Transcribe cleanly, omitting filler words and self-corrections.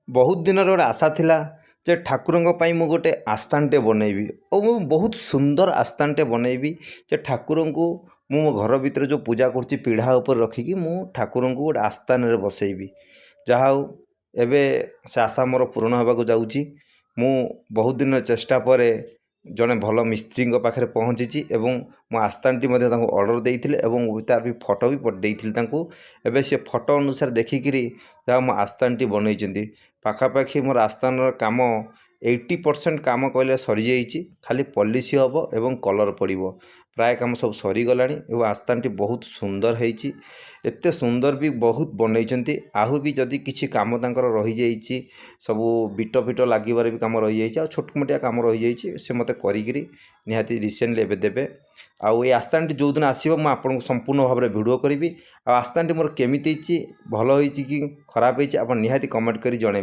बहुत दिन गोटे आशा थिला जे ठाकुरंक पई मु गोटे आस्थानटे बनैबी और मु बहुत सुंदर आस्थानटे बनैबी जे ठाकुरंकु मु मो घर भितर जो पूजा करछि पीढ़ा ऊपर रखिकी मु ठाकुरंकु गोटे आस्थान रे बसैबी। जहा हो एबे से आशा मोर पूर्ण होबाकु जाउछि। मु बहुत दिन चेष्टा पर जड़े भल मिस्त्री पाखे पहुँची एवं मो आस्थानटी ऑर्डर देइथिले एवं तार भी फोटो भी पठेइथिले तांकु। एबे से फोटो अनुसार देखिकी जहाँ मो आस्थानटी बनई पाखापाखि मोर आस्थान काम 80% काम कहले सरी जाइए। खाली पॉलिश हम एवं कलर पड़ो प्राय काम सब सरीगला और आस्थानटी बहुत सुंदर होती। एते सुंदर भी बहुत बनई आहु भी जदि किसी काम तांकर रही जाइए सबू बिट फिट लगे भी काम रही जाइए छोटमोटिया काम रही जाइए से मत करी निहाती रिसेंटली एबे देबे। आउ ये आस्थानटी जो दिन आसो मुझे आपको संपूर्ण भाव में भिडियो करी। आस्थानटी मोर केमिति भल होती कि खराब होती आप निहाती कमेंट करी जणे।